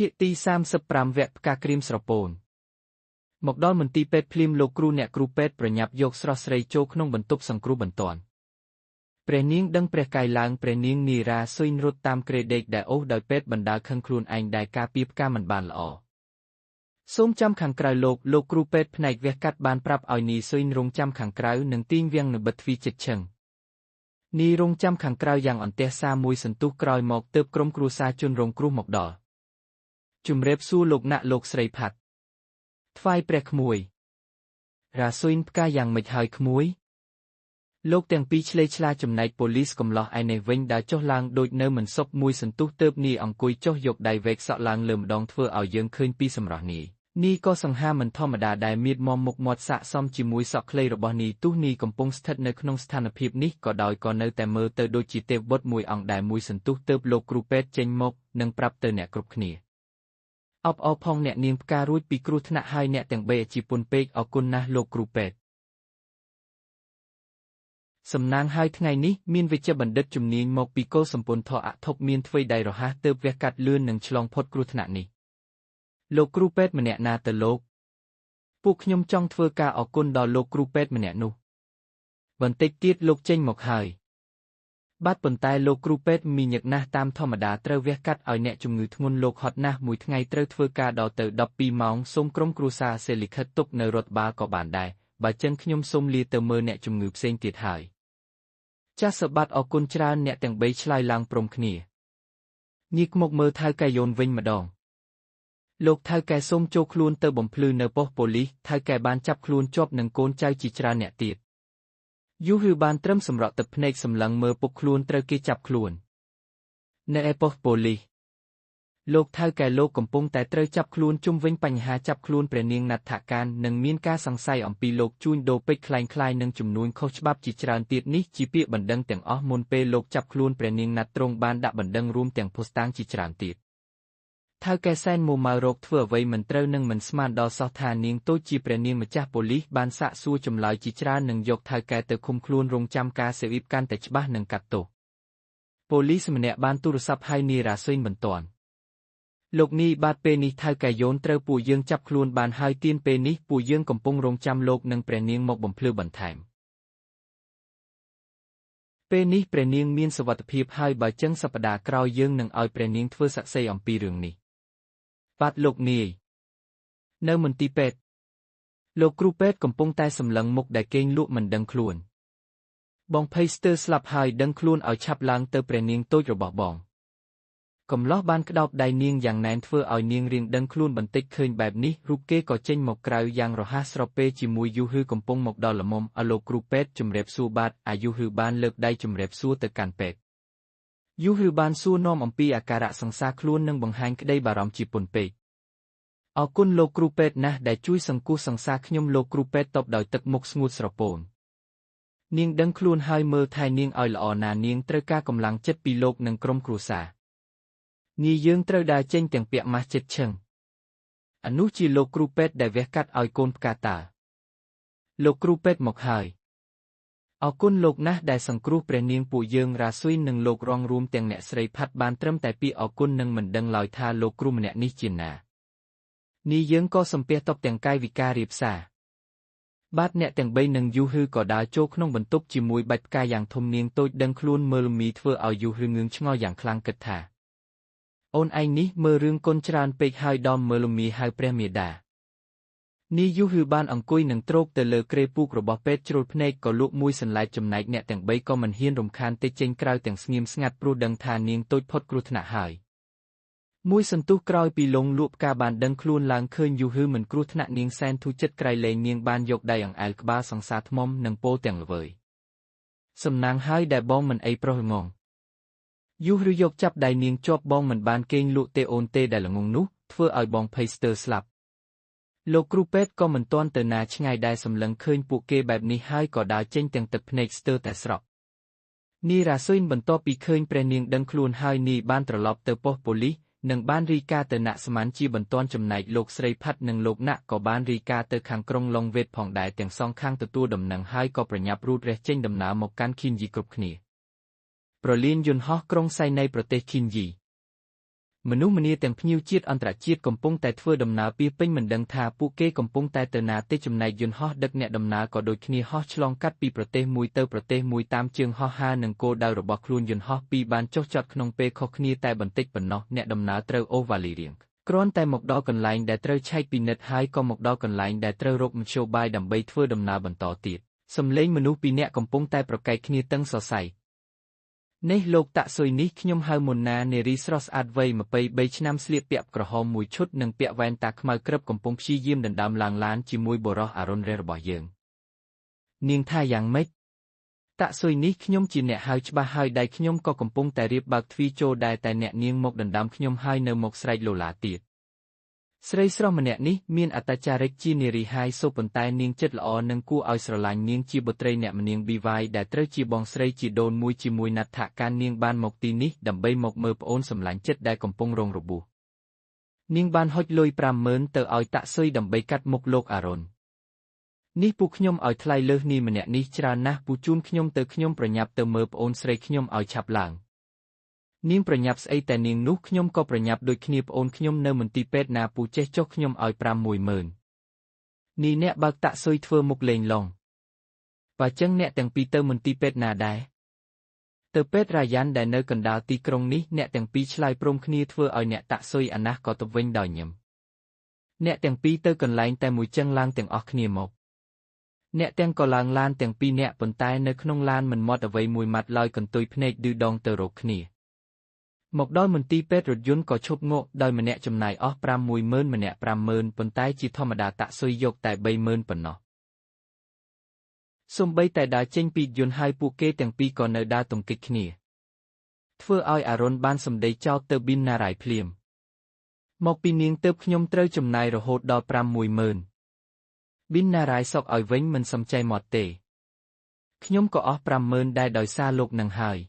ភាគទី35វគ្គផ្កាគ្រីមស្រពោនមកដល់មន្ទីរពេទ្យភ្លាមលោកគ្រូអ្នកគ្រូពេទ្យប្រញាប់យកស្រស់ស្រីចូលក្នុងបន្ទប់សង្គ្រោះបន្ទាន់ព្រះនាងដឹងព្រះកាយឡើងព្រះនាងនីរ៉ាស៊ុយរត់តាមក្រេដេកដែលអូសដោយពេទ្យបណ្ដាលខឹងខ្លួនឯងដែលការពារផ្កាមិនបានល្អសូមចាំខាងក្រៅលោកគ្រូពេទ្យផ្នែកវះកាត់បានប្រាប់ឲ្យនីស៊ុយរងចាំខាងក្រៅនិងទាញវាំងនៅបិទទ្វារជិតឈឹងនីរងចាំខាងក្រៅយ៉ាងអន្ទះសារមួយសន្ទុះក្រោយមកទើបក្រុមគ្រួសារជនរងគ្រោះមកដល់ជំរាបសួរលោកណាក់លោកស្រីផាត់ថ្វាយព្រះក្មួយរ៉ាស៊ុយផ្កាយ៉ាងម៉េចហើយក្មួយលោកទាំងពីរឆ្លេឆ្លាចំណែកប៉ូលីសកំឡោះឯនេះវិញដើរចុះឡើងដូចនៅមិនសុខមួយសន្ទុះទើបនីអង្គុយចុះយកដៃវែកសក់ឡើងលើម្ដងធ្វើឲ្យយើងឃើញពីសម្រស់នីក៏សង្ហាមិនធម្មតាដែលមៀតមមុខមាត់សាកសមជាមួយសក់ខ្លីរបស់នីទោះនីកំពុងស្ថិតនៅក្នុងស្ថានភាពនេះក៏ដោយក៏នៅតែមើលទៅដូចជាទេវបុត្រមួយអង្គដែលមួយសន្ទុះទើបលោកគ្រូពេទ្យចេញមកនិងប្រាប់ទៅអ្នកគ្រប់គ្នាអបអរផងអ្នកនាងផ្ការួចពីគ្រោះថ្នាក់ហើយអ្នកទាំង3ជាពុនពេកអរគុណណាស់លោកគ្រូពេទ្យសំណាងហើយថ្ងៃនេះមានវេជ្ជបណ្ឌិតជំនាញមកពីកោសម្ពន្ធធរអធិបមានធ្វើដៃរហ័សទើបវះកាត់លឿននិងឆ្លងផុតគ្រោះថ្នាក់នេះលោកគ្រូពេទ្យម្នាក់ណាទៅលោកពួកខ្ញុំចង់ធ្វើការអរគុណដល់លោកគ្រូពេទ្យម្នាក់នោះបន្តិចទៀតលោកចេញមកហើយបាទប៉ុន្តែលោកគ្រូពេទ្យមីញឹកណាស់តាមធម្មតាត្រូវវះកាត់ឲ្យអ្នកជំងឺធ្ងន់លោកហត់ណាស់មួយថ្ងៃត្រូវធ្វើការដល់ទៅ12ម៉ោងសូមក្រុមគ្រួសារសេលិខិតទុកនៅរដ្ឋបាលក៏បានដែរបើចឹងខ្ញុំសូមលាទៅមើលអ្នកជំងឺផ្សេងទៀតហើយចាសសបាត់អរគុណច្រើនអ្នកទាំង3ឆ្លើយឡើងព្រមគ្នាញៀកមកមើលថៅកែយូនវិញម្ដងលោកថៅកែសូមចូលខ្លួនទៅបំភ្លឺនៅប៉ុស្តិ៍ប៉ូលីសថៅកែបានចាប់ខ្លួនជាប់នឹងកូនចៅជាច្រើនអ្នកទៀតយូរឬបានត្រឹមសម្រក់ទឹកភ្នែកសម្លឹងមើលពុកខ្លួនត្រូវគេចាប់ខ្លួននៅឯប៉ុស្តិ៍ប៉ូលីសលោកថៅកែលោកកំពុងតែត្រូវចាប់ខ្លួនជុំវិញបញ្ហាចាប់ខ្លួនព្រះនាងណាត់ថាកាននិងមានការសង្ស័យអំពីលោកជួញដូរពេជ្រคล้ายៗនឹងចំនួនខុសច្បាប់ជាច្រើនទៀតនេះជាពាក្យបណ្ដឹងទាំងអស់មុនពេលលោកចាប់ខ្លួនព្រះនាងណាត់ទ្រង់បានដាក់បណ្ដឹងរួមទាំងភស្តុតាងជាច្រើនទៀតថៅកែសែនមួម៉ៅរកធ្វើអ្វីមិនត្រូវនឹងមិនស្មានដល់សោះថានាងតូចជាព្រះនាងម្ចាស់ប៉ូលីសបានសាកសួរចម្លើយជាច្រើននិងយកថៅកែទៅឃុំខ្លួនរងចាំការសេវីបកាន់តែច្បាស់និងកាត់ទោសប៉ូលីសម្នាក់បានទូរស័ព្ទហៅនីរ៉ាស៊ុយបន្ទាន់លោកនេះបាទពេលនេះថៅកែយូនត្រូវពួកយើងចាប់ខ្លួនបានហើយទៀនពេលនេះពួកយើងកំពុងរងចាំលោកនិងព្រះនាងមកបំភ្លឺបន្ថែមពេលនេះព្រះនាងមានសុវត្ថិភាពហើយបើចឹងសប្តាហ៍ក្រោយយើងនឹងឲ្យព្រះនាងធ្វើសាក្សីអំពីរឿងនេះបាទលោកនាយនៅមន្ទីរពេទ្យលោកគ្រូពេទ្យកំពុងតែសម្លឹងមុខដែលគេងលក់មិនដឹងខ្លួនបងភ័យស្ទើរស្លាប់ហើយដឹងខ្លួនឲ្យឆាប់ឡើងទៅព្រះនាងតូចរបស់បងកំឡោះបានក្តោបដៃនាងយ៉ាងណែនធ្វើឲ្យនាងរៀងដឹងខ្លួនបន្តិចឃើញបែបនេះរូបគេក៏ចេញមកក្រៅយ៉ាងរហ័សស្របពេលជាមួយយូហឺកំពុងមកដល់ល្មមឲ្យលោកគ្រូពេទ្យជំរាបសួរបាទអាយូហឺបានលើកដៃជំរាបសួរទៅកាន់ពេទ្យយូហឺបានសួរនាំអំពីអាការៈសង្សារខ្លួននិងបង្ហាញក្តីបារម្ភជាពន់ពេកអរគុណលោកគ្រូពេទ្យណាស់ដែលជួយសង្គ្រោះសង្សារខ្ញុំលោកគ្រូពេទ្យតបដោយទឹកមុខស្ងួតស្រពោននាងដឹងខ្លួនហើយមើលថែនាងឲ្យល្អណានាងត្រូវការកម្លាំងចិត្តពីលោកនិងក្រុមគ្រួសារនាយយើងត្រូវដើរចេញទាំងពាក់ម៉ាស់ចិត្តឈឹងអានោះជាលោកគ្រូពេទ្យដែលវះកាត់ឲ្យកូនផ្កាតាលោកគ្រូពេទ្យមកហើយអរគុណលោកណាស់ដែលសង្គ្រោះព្រះនាងពួកយើងរ៉ាស៊ុយនិងលោករងរួមទាំងអ្នកស្រីផាត់បានត្រឹមតែពីអរគុណនិងមិនដឹងឡើយថាលោកគ្រូម្នាក់នេះជាណានាយយើងក៏សំពះតបទាំងកាយវិការរៀបសារបាទអ្នកទាំង3និងយូហឺក៏ដើរចូលក្នុងបន្ទប់ជាមួយបាច់ផ្កាយ៉ាងធំនាងតូចដឹងខ្លួនមើលមីធ្វើឲ្យយូហឺងឿងឆ្ងល់យ៉ាងខ្លាំងគិតថាអូនឯងនេះមើលរឿងកុនច្រើនពេកហើយដល់មើលមីហៅព្រះមេដានាយយូហឺបានអង្គុយនឹងទ្រោកទៅលើគ្រែពូករបស់ពេទ្យជ្រុលភ្នែកក៏លក់មួយសន្លែកចំណែកអ្នកទាំង3ក៏មិនហ៊ានរំខានទេចេញក្រៅទាំងស្ងៀមស្ងាត់ព្រោះដឹងថានាងតូចផុតគ្រោះថ្នាក់ហើយមួយសន្ទុះក្រោយពីលងលក់ផ្កាបានដឹងខ្លួនឡើងឃើញយូហឺមិនគ្រោះថ្នាក់នាងសែនធូរចិត្តក្រៃលែងនាងបានយកដៃអង្អែលក្បាលសង្សារថ្មនិងពោទាំងល្វើយសំណាងហើយដែលបងមិនអីប្រុសល្ងងយូហឺយកចាប់ដៃនាងជាប់បងមិនបានគេងលក់ទេអូនទេដែលល្ងងនោះធ្វើឲ្យបងភ័យស្ទើរស្លាប់លោកគ្រូពេទ្យក៏មិនទាន់ទៅណាឆ្ងាយដែរសម្លឹងឃើញពួកគេបែបនេះហើយក៏ដើរចេញទាំងទឹកភ្នែកស្ទើរតែស្រក់នីរ៉ាស៊ុយបន្ទាប់ពីឃើញព្រះនាងដឹងខ្លួនហើយនីបានត្រឡប់ទៅប៉ុស្តិ៍ប៉ូលីសនិងបានរាយការណ៍ទៅណាក់ស្មានជាបន្ទាន់ចំណែកលោកស្រីផាត់និងលោកណាក់ក៏បានរាយការណ៍ទៅខាងក្រុងឡុងវេតផងដែរទាំងសងខាងទទួលដំណឹងហើយក៏ប្រញាប់រូតរះចេញដំណើរមកកាន់ឃីនយីគ្រប់គ្នាប្រលានយន្តហោះក្រុងសៃនៃប្រទេសឃីនយី មនុស្សម្នាទាំងភ្ញៀវជាតិអន្តរជាតិកំពុងតែធ្វើដំណើរពាសពេញមិនដឹងថាពួកគេកំពុងតែទៅណាទេចំណែកយន្តហោះដឹកអ្នកដំណើរក៏ដូចគ្នាហោះឆ្លងកាត់ពីប្រទេសមួយទៅប្រទេសមួយតាមជើងហោះហើរនិងគោលដៅរបស់ខ្លួនយន្តហោះពីរបានចុះចតក្នុងពេលខុសគ្នាតែបន្តិចប៉ុណ្ណោះអ្នកដំណើរត្រូវអូសវ៉ាលីរៀងគ្រាន់តែមកដល់កន្លែងដែលត្រូវឆែកពិនិត្យហើយក៏មកដល់កន្លែងដែលត្រូវរកមធ្យោបាយដើម្បីធ្វើដំណើរបន្តទៀតសំឡេងមនុស្សពីរនាក់កំពុងតែប្រកែកគ្នាតឹងសរសៃនេះលោកតាក់ស៊ុយនេះខ្ញុំហៅមុនណានារីស្រស់ស្អាតវ័យ23ឆ្នាំស្លៀកពាក់ក្រហមមួយឈុតនិងពាក់វ៉ែនតាខ្មៅក្រឹបកំពុងព្យាយាមដណ្ដើមឡើងឡានជាមួយបុរសអរុណរេរបស់យើងនាងថាយ៉ាងម៉េចតាក់ស៊ុយនេះខ្ញុំជាអ្នកហៅច្បាស់ហើយដៃខ្ញុំក៏កំពុងតែរៀបបើកទ្វារចូលដែរតែអ្នកនាងមកដណ្ដើមខ្ញុំហើយនៅមកស្រែកឡូឡាទៀតស្រីស្រស់ម្នាក់នេះមានអត្តចរិតជានារីហាយសូប៉ុន្តែនាងចិត្តល្អនិងគួរឲ្យស្រឡាញ់នាងជាបុត្រីអ្នកម្នាងប៊ីវ៉ាយដែលត្រូវជាបងស្រីជាដូនមួយជាមួយណាត់ថាការនាងបានមកទីនេះដើម្បីមកមើលប្អូនសម្លាញ់ចិត្តដែលកំពុងរងរបួសនាងបានហុចលុយ 50,000 ទៅឲ្យតាក់ស៊ុយដើម្បីកាត់មុខលោកអរុណនេះពួកខ្ញុំឲ្យថ្លៃលើសនេះម្នាក់នេះច្រើនណាស់ពូជូនខ្ញុំទៅខ្ញុំប្រញាប់ទៅមើលប្អូនស្រីខ្ញុំឲ្យឆាប់ឡើងនាងប្រញាប់ស្អីតែនាងនោះខ្ញុំក៏ប្រញាប់ដូចគ្នាប្អូនខ្ញុំនៅមន្ទីរពេទ្យណាពូចេះចុះខ្ញុំឲ្យ 50,000 នេះអ្នកបើកតាក់ស៊ុយធ្វើមុខលេងឡងបើចឹងអ្នកទាំងពីរទៅមន្ទីរពេទ្យណាដែរទៅពេទ្យរ៉ាយ៉ាន់ដែលនៅកណ្ដាលទីក្រុងនេះអ្នកទាំងពីរឆ្លើយព្រមគ្នាធ្វើឲ្យអ្នកតាក់ស៊ុយអាណះក៏ទៅវិញដោយញឹមអ្នកទាំងពីរទៅកន្លែងតែមួយចឹងឡើងទាំងអស់គ្នាមកអ្នកទាំងក៏ឡើងឡានទាំងពីរអ្នកប៉ុន្តែនៅក្នុងឡានមិនមាត់អ្វីមួយម៉ាត់ឡើយកន្ទុយភ្នែកឌឺដងទៅរកគ្នាមកដល់មន្ទីរពេទ្យរថយន្តក៏ឈប់ងក់ដោយម្នាក់ចំណាយអស់ 50,000 ម្នាក់ 50,000 ប៉ុន្តែជាធម្មតាតាក់ស៊ុយយកតែ 30,000 ប៉ុណ្ណោះសូម្បីតែដើរចេញពីយន្តហើយពួកគេទាំងពីរក៏នៅដើរទង្គិចគ្នាធ្វើឲ្យអរុណបានសម្ដីចោទទៅប៊ីនណារ៉ៃភ្លាមមកពីនាងទៅខ្ញុំត្រូវចំណាយរហូតដល់ 50,000 ប៊ីនណារ៉ៃសក់ឲ្យវិញមិនសំចៃមាត់ទេខ្ញុំក៏អស់ 50,000 ដែរដោយសារលោកនឹងហើយ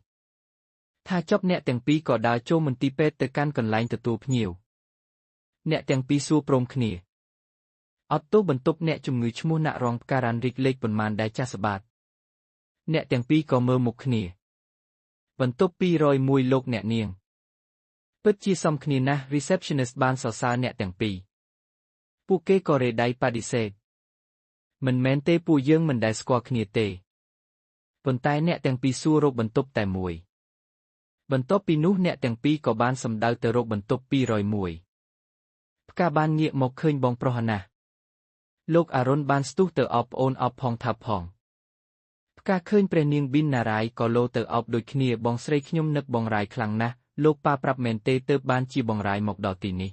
ថាចប់អ្នកទាំងពីរក៏ដើរចូលមន្ទីរពេទ្យទៅកាន់កន្លែងទទួលភ្ញៀវអ្នកទាំងពីរសួរព្រមគ្នាអត់ទោសបន្ទប់អ្នកជំងឺឈ្មោះណាក់រងផ្ការ៉ាន់រីកលេខប៉ុន្មានដែរចាស់ស្បាតអ្នកទាំងពីរក៏មើលមុខគ្នាបន្ទប់201លោកអ្នកនាងពិតជាសមគ្នាណាស់ receptionist បានសរសើរអ្នកទាំងពីរពួកគេក៏រេដៃបដិសេធមិនមែនទេពួកយើងមិនដែលស្គាល់គ្នាទេប៉ុន្តែអ្នកទាំងពីរសួររកបន្ទប់តែមួយបន្ទាប់ពីនោះអ្នកទាំងពីរក៏បានសម្ដៅទៅរកបន្ទប់201ផ្កាបានងាកមកឃើញបងប្រុសអាណាស់លោកអរុណបានស្ទុះទៅអបប្អូនអបផងថាផងផ្កាឃើញព្រះនាងប៊ីនណារ៉ៃក៏លោទៅអបដូចគ្នាបងស្រីខ្ញុំនឹកបងរាយខ្លាំងណាស់លោកប៉ាប្រាប់មែនទេទើបបានជាបងរាយមកដល់ទីនេះ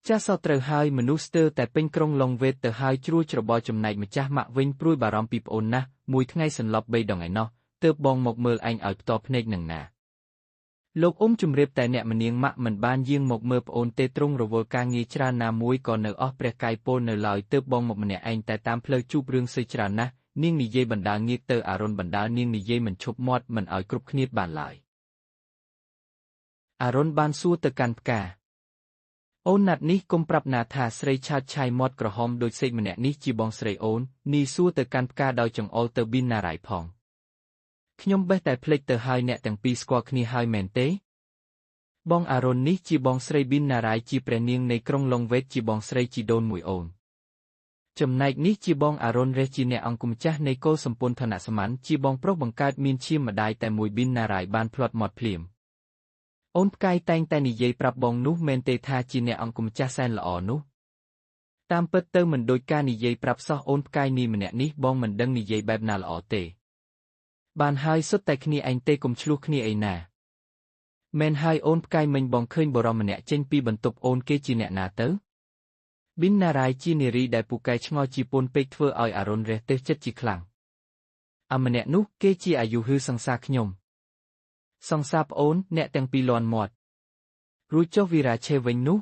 ចាស់សោត្រូវហើយមនុស្សស្ទើរតែពេញក្រុងឡុងវេតទៅហើយជ្រួលច្របល់ចំណែកម្ចាស់ម៉ាក់វិញព្រួយបារម្ភពីប្អូនណាស់មួយថ្ងៃសន្លប់3ដងឯណោះទើបបងមកមើលឯងឲ្យផ្ទាល់ភ្នែកនឹងណាលោកអ៊ុំជំរាបតែអ្នកម្នាងម៉ាក់មិនបានយាងមកមើលប្អូនទេទ្រង់រវល់ការងារច្រើនណាមួយក៏នៅអស់ព្រះកាយពលនៅឡើយទើបបងមកម្នាក់ឯងតែតាមផ្លូវជួបរឿងសើចច្រើនណាស់នាងនិយាយបណ្ដាងាកទៅអរុណបណ្ដានាងនិយាយមិនឈប់មាត់មិនឲ្យគ្រប់គ្នាបានឡើយអរុណបានសួរទៅកាន់ផ្កាអូនណាត់នេះកុំប្រាប់ណាថាស្រីឆាតឆាយមាត់ក្រហមដូចសេកម្នាក់នេះជាបងស្រីអូននេះសួរទៅកាន់ផ្កាដោយចង្អុលទៅប៊ីនណារ៉ៃផងខ្ញុំបេះតែភ្លេចទៅហើយអ្នកទាំងពីរស្គាល់គ្នាហើយមែនទេបងអរុណនេះជាបងស្រីប៊ីនណារ៉ៃជាព្រះនាងនៃក្រុងឡុងវេតជាបងស្រីជីដូនមួយអូនចំណែកនេះជាបងអរុណរេសជាអ្នកអង្គម្ចាស់នៃកុលសម្ពន្ធនសម័នជាបងប្រុសបង្កើតមានឈាមម្ដាយតែមួយប៊ីនណារ៉ៃបានផ្លាត់មាត់ភ្លាមអូនផ្កាយតែងតែនិយាយប្រាប់បងនោះមែនទេថាជាអ្នកអង្គម្ចាស់សែនល្អនោះតាមពិតទៅមិនដូចការនិយាយប្រាប់សោះអូនផ្កាយនេះម្នាក់នេះបងមិនដឹងនិយាយបែបណាល្អទេបានហើយសុទ្ធតែគ្នាឯងទេកុំឆ្លោះគ្នាអីណាមែនហើយអូនផ្កាយមិញបងឃើញបរិមម្នាក់ចេញពីបន្ទប់អូនគេជាអ្នកណាទៅប៊ីនណារ៉ៃជានារីដែលពូកែឆ្ងល់ជាពូនពេកធ្វើឲ្យអរុណរះទើសចិត្តជាខ្លាំងម្នាក់នោះគេជាអាយុហឺសង្សារខ្ញុំសង្សារប្អូនអ្នកទាំងពីរលាន់មាត់រួចចុះវីរ៉ាឆេវិញនោះ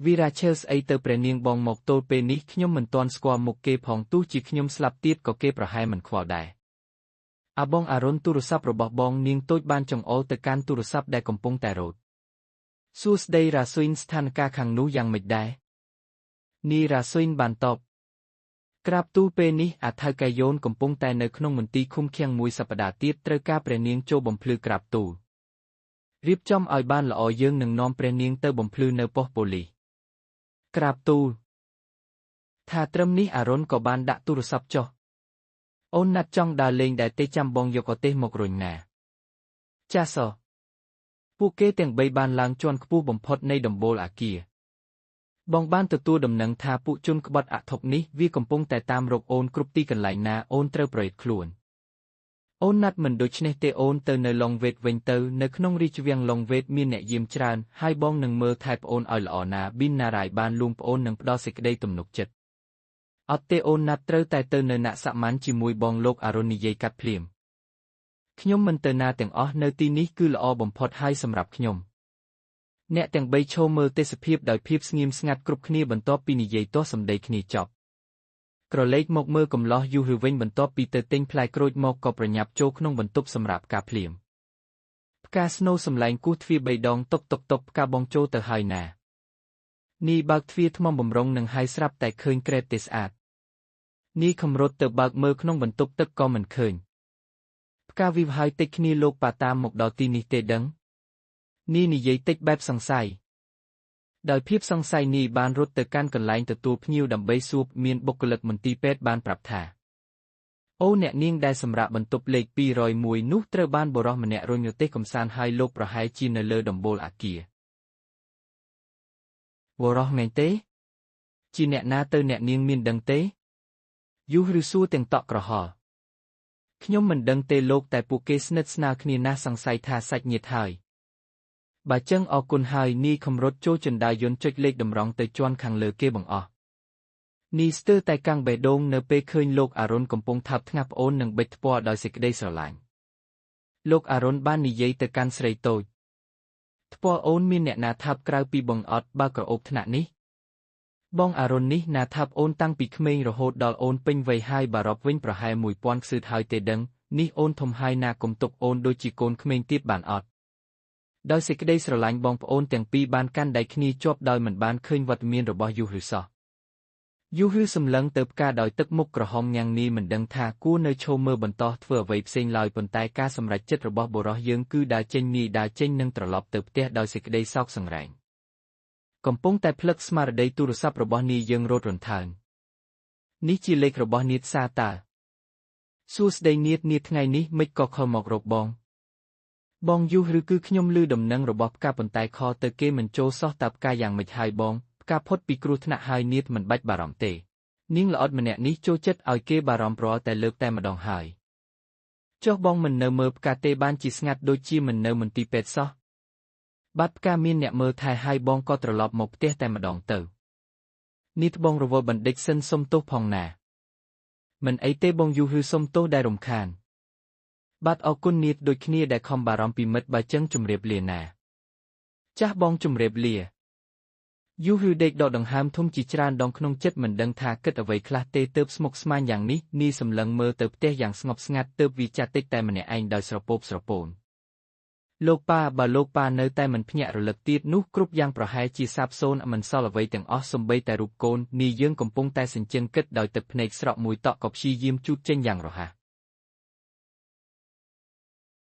វីរ៉ាឆេស្អីទៅព្រះនាងបងមកទល់ពេលនេះខ្ញុំមិនទាន់ស្គាល់មុខគេផងទោះជាខ្ញុំស្លាប់ទៀតក៏គេប្រហែលមិនខ្វល់ដែរបងអរុណទូរស័ព្ទរបស់បងនាងតូចបានចង្អុលទៅកាន់ទូរស័ព្ទដែលកំពុងតែរោទសួស្ដីរ៉ាស៊ុយស្ថានភាពខាងនោះយ៉ាងម៉េចដែរនីរ៉ាស៊ុយបានតបក្រាបទូលពេលនេះអថៅកែយ៉ូនកំពុងតែនៅក្នុងមន្ទីរឃុំឃាំងមួយសប្តាហ៍ទៀតត្រូវការព្រះនាងចូលបំភ្លឺក្រាបទូល រៀបចំឲ្យបានល្អយើងនឹងនាំព្រះនាងទៅបំភ្លឺនៅប៉ុស្តិ៍ប៉ូលីសក្រាបទូលថាត្រឹមនេះអារុនក៏បានដាក់ទូរស័ព្ទចុះអូនណាត់ចង់ដើរលេងដែរទេចាំបងយកអទេសមករុញណាចាសោះពួកគេទាំង3បានឡើងជាន់ខ្ពស់បំផុតនៃដំបូលអគារបងបានទទួលដំណឹងថាពួកជនក្បត់អធិបនេះវាកំពុងតែតាមរកអូនគ្រប់ទីកន្លែងណាអូនត្រូវប្រយ័ត្នខ្លួនអូនណាត់មិនដូច្នេះទេអូនទៅនៅឡុងវេតវិញទៅនៅក្នុងរាជវាំងឡុងវេតមានអ្នកយាមច្រើនហើយបងនឹងមើលថែប្អូនឲ្យល្អណាប៊ីនណារ៉ាយបានលួងប្អូននឹងផ្ដល់សេចក្តីទំនុកចិត្តអត់ទេអូនណាត់ត្រូវតែទៅនៅណាក់សាម៉ាន់ជាមួយបងលោកអារុននិយាយកាត់ភ្លាមខ្ញុំមិនទៅណាទាំងអស់នៅទីនេះគឺល្អបំផុតហើយសម្រាប់ខ្ញុំអ្នកទាំង3ឈរមើលទេសភាពដោយភាពស្ងៀមស្ងាត់គ្រប់គ្នាបន្ទាប់ពីនិយាយទាស់សម្ដីគ្នាចប់ក្រឡេកមកមើលកំឡោះយូរឬវិញបន្ទាប់ពីទៅទិញផ្លែក្រូចមកក៏ប្រញាប់ចូលក្នុងបន្ទប់សម្រាប់ការភ្លាមផ្កាស្នូសម្លែងគោះទ្វារ3ដងតុកផ្កាបងចូលទៅហើយណានេះបើកទ្វារថ្មបំរុងនឹងហើយស្រាប់តែឃើញក្រែបទេស្អាតនេះខំរត់ទៅបើកមើលក្នុងបន្ទប់ទឹកក៏មិនឃើញផ្កាវិវហើយតិចគ្នាលោកប៉ាតាមមកដល់ទីនេះទេដឹងនេះនិយាយតិចបែបសង្ស័យដោយភាពសង្ស័យនេះបានរត់ទៅកាន់កន្លែងទទួលភ្ញៀវដើម្បីសួរមានបុគ្គលិកមន្ទីរពេទ្យបានប្រាប់ថាអូអ្នកនាងដែលសម្រាប់បន្ទប់លេខ201នោះត្រូវបានបុរសម្នាក់រុញរទេះកំសាន្តហើយលោកប្រហែលជានៅលើដំបូលអគារបុរសមែនទេជាអ្នកណាទៅអ្នកនាងមានដឹងទេយូរឬសួរទាំងតក់ក្រហល់ខ្ញុំមិនដឹងទេលោកតែពួកគេស្និទ្ធស្នាលគ្នាណាស់សង្ស័យថាសាច់ញាតិហើយបើចឹងអរគុណហើយនេះខំរត់ចូលជណ្ដើរយន្តចុចលេខតម្រង់ទៅជាន់ខាងលើគេបង្អស់នេះស្ទើរតែកាំងបេះដូងនៅពេលឃើញលោកអារុនកំពុងថាប់ថ្ងាស់ប្អូននឹងបិទថ្ពាល់ដោយសេចក្តីស្រឡាញ់លោកអារុនបាននិយាយទៅកាន់ស្រីតូចថ្ពាល់អូនមានអ្នកណាថាប់ក្រៅពីបងអត់បើក្រអូបថ្នាក់នេះបងអារុននេះណាថាប់អូនតាំងពីក្មេងរហូតដល់អូនពេញវ័យហើយបារប់វិញប្រហែល1000ខ្សឺហើយទេដឹងនេះអូនធំហើយណាកុំទុកអូនដូចជាកូនក្មេងទៀតបានអត់ដោយសេចក្តីស្រឡាញ់បងប្អូនទាំងពីរបានកាន់ដៃគ្នាជាប់ដោយមិនបានឃើញវត្តមានរបស់យូឬសោះយូឬសម្លឹងទៅផ្កាដោយទឹកមុខក្រហមញ៉ាំងនេះមិនដឹងថាគួរនៅឈរមើលបន្តធ្វើអ្វីផ្សេងឡើយប៉ុន្តែការសម្រេចចិត្តរបស់បុរសយើងគឺដើរចេញនេះដើរចេញនឹងត្រឡប់ទៅផ្ទះដោយសេចក្តីសោកសង្រេងកំពុងតែភ្លឹកស្មារតីទូរស័ព្ទរបស់នាយយើងរត់រន្កើងនេះជាលេខរបស់នាតសាតើសួស្តីនាតថ្ងៃនេះមិនក៏ខលមករកបងយូឬគឺខ្ញុំឮដំណឹងរបស់ផ្កាប៉ុន្តែខទៅគេមិនចូលសោះតើផ្កាយ៉ាងម៉េចហើយបងផ្កាផុតពីគ្រោះថ្នាក់ហើយនាតមិនបាច់បារម្ភទេនាងល្អិតម្នាក់នេះចូលចិត្តឲ្យគេបារម្ភរាល់តែលើកតែម្ដងហើយចុះបងមិននៅមើលផ្កាទេបានជាស្ងាត់ដូចជាមិននៅមន្ទីរពេទ្យសោះបាត់ផ្កាមានអ្នកមើលថែហើយបងក៏ត្រឡប់មកផ្ទះតែម្ដងទៅនេះបងរវល់បណ្ឌិតសិនសុំទោសផងណាមិនអីទេបងយូឬសុំទោសដែលរំខានបាទអរគុណនាតដូចគ្នាដែលខំបារម្ភពីមិត្តបើចឹងជម្រាបលាណាចាស់បងជម្រាបលាយូឬដេកដកដង្ហើមធំជាច្រើនដងក្នុងចិត្តមិនដឹងថាគិតអ្វីខ្លះទេទើបស្មុគស្មាញយ៉ាងនេះនីសម្លឹងមើលទៅផ្ទះយ៉ាងស្ងប់ស្ងាត់ទើបវាចាត់តិចតែម្នាក់ឯងដោយស្រពោបស្រពោនលោកប៉ាបើលោកប៉ានៅតែមិនភ្ញាក់រលឹកទៀតនោះគ្រប់យ៉ាងប្រហែលជាសាបសូន្យមិនសល់អ្វីទាំងអស់សូម្បីតែរូបកូននេះយើងកំពុងតែសេចក្ដីគិតដោយទឹកភ្នែកស្រក់មួយតក់ក៏ព្យាយាមជូតចេញយ៉ាងរហ័ស